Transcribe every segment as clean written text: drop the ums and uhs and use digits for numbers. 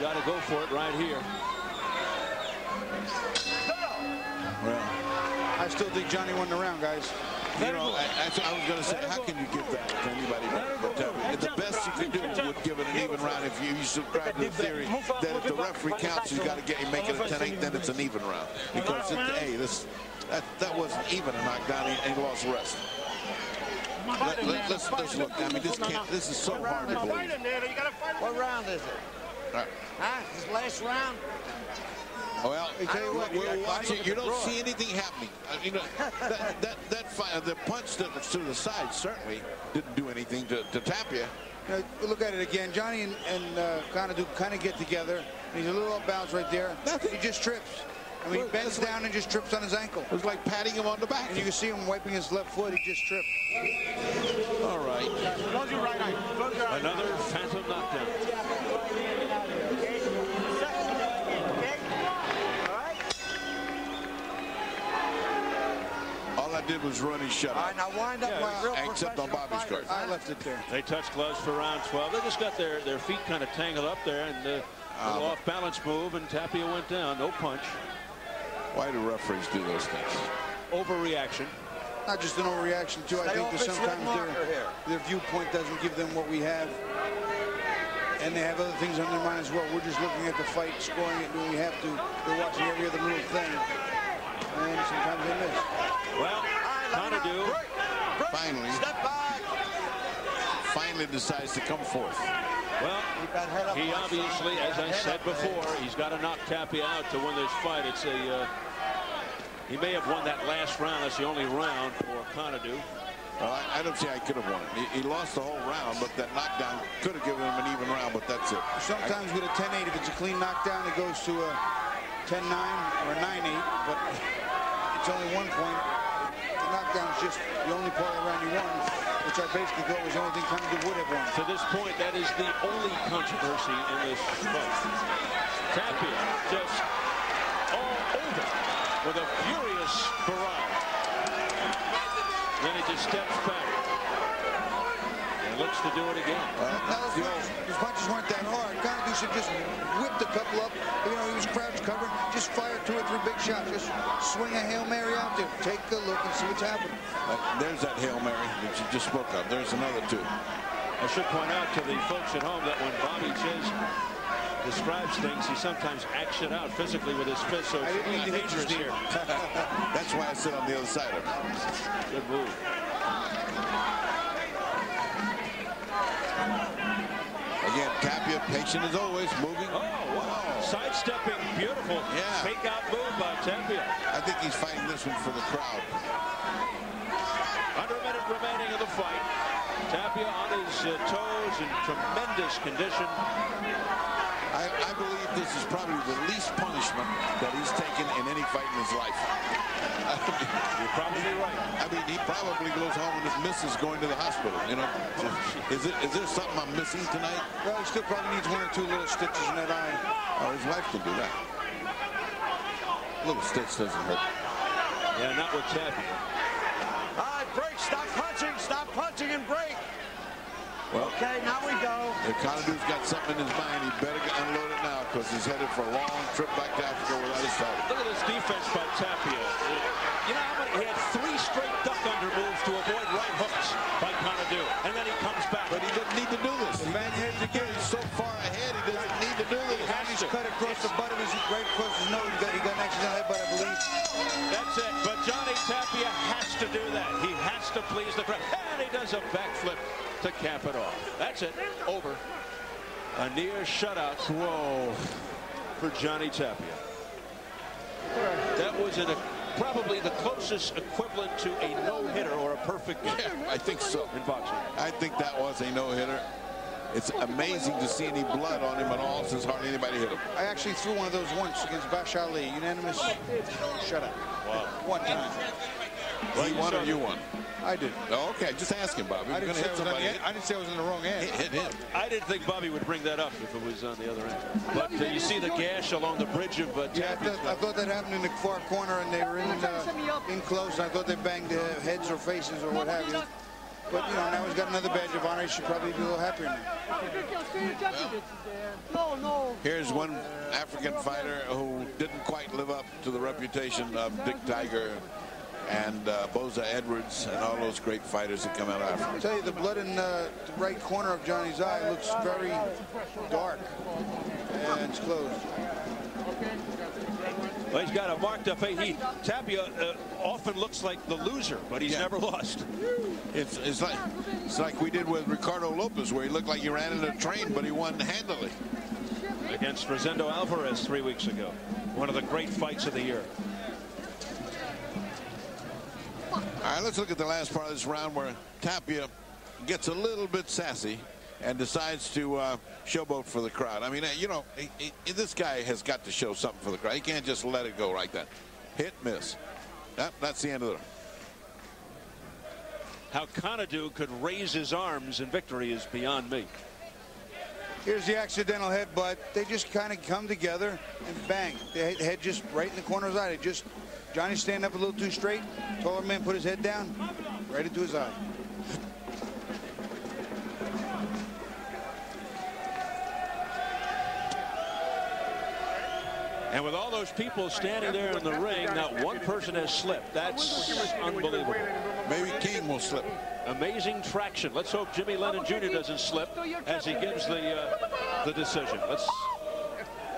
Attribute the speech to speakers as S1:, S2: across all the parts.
S1: got to go for it right here.
S2: Well, I still think Johnny won the round, guys.
S3: You know, I was going to say, how can you give that to anybody but Tapia? The best you can do would give it an even round if you subscribe to the theory that if the referee counts, you got to make it a 10-8, then it's an even round. Because, hey, that wasn't even a knockdown, and he lost the rest. Let's look. I mean, this is so hard to believe.
S4: What round is it? Huh? This last round?
S3: Well, I tell you what, we're watching. You don't see anything happening. You know, the punch that was to the side certainly didn't do anything to Tapia.
S2: You know, look at it again. Johnny and Konadu kind of get together. He's a little off balance right there. He just trips. I mean, he bends down and just trips on his ankle.
S3: It was like patting him on the back.
S2: And you can see him wiping his left foot. He just tripped.
S3: All right.
S4: Close your right eye.
S1: Another phantom knockdown.
S3: All I did was run his shut.
S4: All right, now wind up
S3: except on Bobby's card.
S2: I left it there.
S1: They touched gloves for round 12. They just got their feet kind of tangled up there, and a little off-balance move, and Tapia went down. No punch.
S3: Why do referees do those things?
S1: Overreaction.
S2: Not just an overreaction, too. I think that sometimes their viewpoint doesn't give them what we have. And they have other things on their mind as well. We're just looking at the fight, scoring it when we have to. They're watching every other little thing. And sometimes they miss.
S1: Well, Konadu
S3: finally decides to come forth.
S1: Well, he obviously, as I said before, he's got to knock Tapia out to win this fight. It's he may have won that last round. That's the only round for Konadu.
S3: Well, I don't see how he could have won it. He lost the whole round, but that knockdown could have given him an even round, but that's it.
S2: Sometimes with a 10-8, if it's a clean knockdown, it goes to a 10-9 or a 9-8, but it's only 1 point. The knockdown is just the only part of the round you won, which I basically thought was the only thing Konadu would have won.
S1: To this point, that is the only controversy in this fight. Tapia just all over with a furious barrage. Then he just steps back and looks to do it again.
S2: His punches weren't that hard. Konadu should just whipped a couple up. You know, he was crouch covering. Just fire 2 or 3 big shots. Just swing a Hail Mary out there. Take a look and see what's happening.
S3: There's that Hail Mary that you just spoke of. There's another 2.
S1: I should point out to the folks at home that when Bobby Chiz describes things, he sometimes acts it out physically with his fist, so it's really dangerous here.
S3: That's why I sit on the other side of him.
S1: Good move.
S3: Again, Tapia, patient as always, moving.
S1: Oh, wow. Sidestepping, beautiful.
S3: Yeah.
S1: Fake out move by Tapia.
S3: I think he's fighting this one for the crowd.
S1: Under a minute remaining of the fight. Tapia on his toes in tremendous condition.
S3: I believe this is probably the least punishment that he's taken in any fight in his life.
S1: You're probably right.
S3: I mean, he probably goes home and his missus going to the hospital, you know. Is there something I'm missing tonight?
S2: Well, he still probably needs 1 or 2 little stitches in that eye.
S3: Oh, his wife can do that. A little stitch doesn't hurt.
S1: Yeah, not with Tapia.
S4: All right, break, stop punching and break.
S3: Well,
S4: okay, now we go.
S3: If Konadu's got something in his mind, he better unload it now because he's headed for a long trip back to Africa without his title.
S1: Look at this defense by Tapia. You know how many? He had 3 straight duck under moves to avoid right hooks by Konadu, and then he comes back.
S3: But he doesn't need to do this. The man heads again. He's so far ahead, he doesn't need to do this.
S2: He's cut across the butt of his right across his nose. He got an accident headbutt, I believe.
S1: That's it. But Johnny Tapia has to do that. He has to please the crowd. And he does a backflip to cap it off. That's it. Over. A near shutout. Whoa. For Johnny Tapia. That was probably the closest equivalent to a no-hitter or a perfect game.
S3: Yeah, I think so.
S1: In boxing.
S3: I think that was a no-hitter. It's amazing to see any blood on him at all since hardly anybody hit him.
S2: I actually threw one of those once against Bash Ali. Unanimous shutout.
S1: Wow.
S2: 1 time.
S3: He won or you won?
S2: I did.
S3: Oh, okay, just asking, Bobby.
S2: I didn't say I was in the wrong end.
S3: Hit him.
S1: I didn't think Bobby would bring that up if it was on the other end. But you see the gash along the bridge of Tapia's.
S2: Yeah, I thought that happened in the far corner, and they were in close. I thought they banged heads or faces or what have you. But, you know, now he's got another badge of honor. He should probably be a little happier now.
S3: Here's one African fighter who didn't quite live up to the reputation of Dick Tiger and Boza Edwards and all those great fighters that come out of Africa.
S2: I'll tell you, the blood in the right corner of Johnny's eye looks very dark, and it's closed.
S1: Well, he's got a marked up face. Tapia often looks like the loser, but he's never lost.
S3: It's like we did with Ricardo Lopez, where he looked like he ran into a train, but he won handily.
S1: Against Rosendo Alvarez 3 weeks ago. One of the great fights of the year.
S3: All right, let's look at the last part of this round where Tapia gets a little bit sassy and decides to showboat for the crowd. I mean, you know, this guy has got to show something for the crowd. He can't just let it go like that. Hit, miss. That's the end of it.
S1: How Konadu could raise his arms in victory is beyond me.
S2: Here's the accidental headbutt. They just kind of come together and bang. The head just right in the corner of his eye. Johnny's standing up a little too straight. Taller man put his head down, right into his eye.
S1: And with all those people standing there in the ring, not one person has slipped. That's unbelievable.
S3: Maybe King will slip.
S1: Amazing traction. Let's hope Jimmy Lennon Jr. doesn't slip as he gives the decision.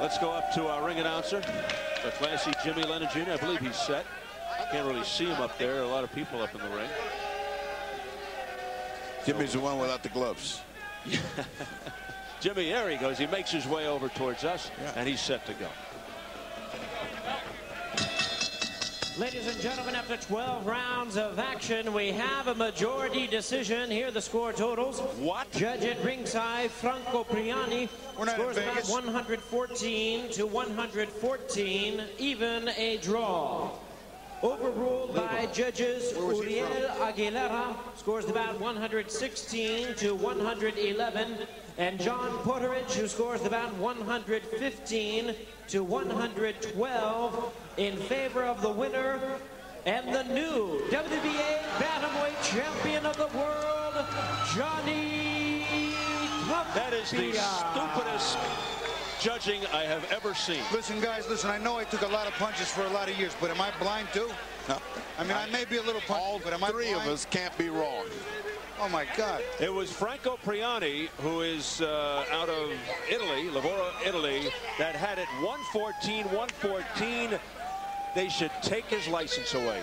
S1: Let's go up to our ring announcer, the classy Jimmy Lennon Jr. I believe he's set. Can't really see him up there. A lot of people up in the ring.
S3: Jimmy's the one without the gloves.
S1: Jimmy, there he goes. He makes his way over towards us, and he's set to go.
S5: Ladies and gentlemen, after 12 rounds of action, we have a majority decision. Here are the score totals.
S1: What?
S5: Judge at ringside, Franco Priani, scores about 114 to 114, even a draw. Overruled by judges Uriel Aguilera, scores about 116 to 111, and John Porterich, who scores about 115 to 112 in favor of the winner and the new WBA Bantamweight Champion of the world, Johnny Tapia.
S1: That is the stupidest judging I have ever seen.
S2: Listen, guys, listen, I know I took a lot of punches for a lot of years, but am I blind too?
S3: No.
S2: I mean, I may be a little punchy, but am I blind?
S3: Three of us can't be wrong.
S2: Oh, my God.
S1: It was Franco Priani, who is out of Italy, Lavoro, Italy, that had it 114, 114. They should take his license away.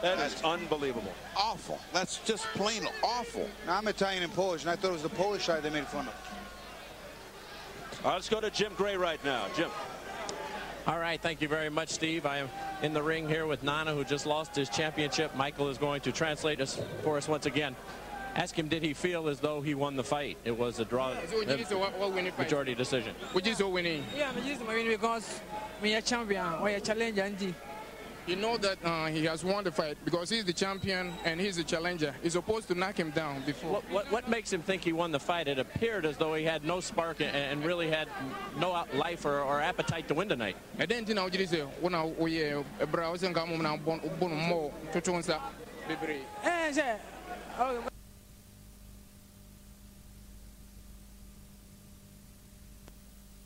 S1: That's unbelievable.
S3: Awful. That's just plain awful.
S2: Now, I'm Italian and Polish, and I thought it was the Polish side they made fun of.
S1: Let's go to Jim Gray right now. Jim.
S6: All right, thank you very much, Steve. I am in the ring here with Nana, who just lost his championship. Michael is going to translate this for us once again. Ask him, did he feel as though he won the fight? It was a draw, majority decision.
S7: Which is winning? Yeah, I'm just winning because we are champion, we are challenger. You know that he has won the fight because he's the champion and he's the challenger. He's supposed to knock him down before.
S6: What makes him think he won the fight? It appeared as though he had no spark and really had no life or appetite to win tonight.
S7: I didn't know what you say. When we browse and come on more to Chonsa.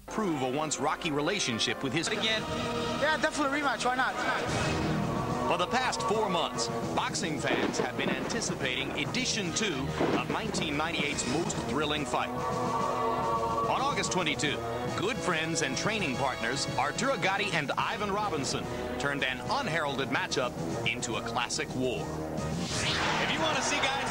S8: Prove a once rocky relationship with his again.
S9: Yeah, definitely rematch. Why not?
S8: For the past 4 months, boxing fans have been anticipating edition 2 of 1998's most thrilling fight. On August 22, good friends and training partners Arturo Gatti and Ivan Robinson turned an unheralded matchup into a classic war.
S10: If you want to see guys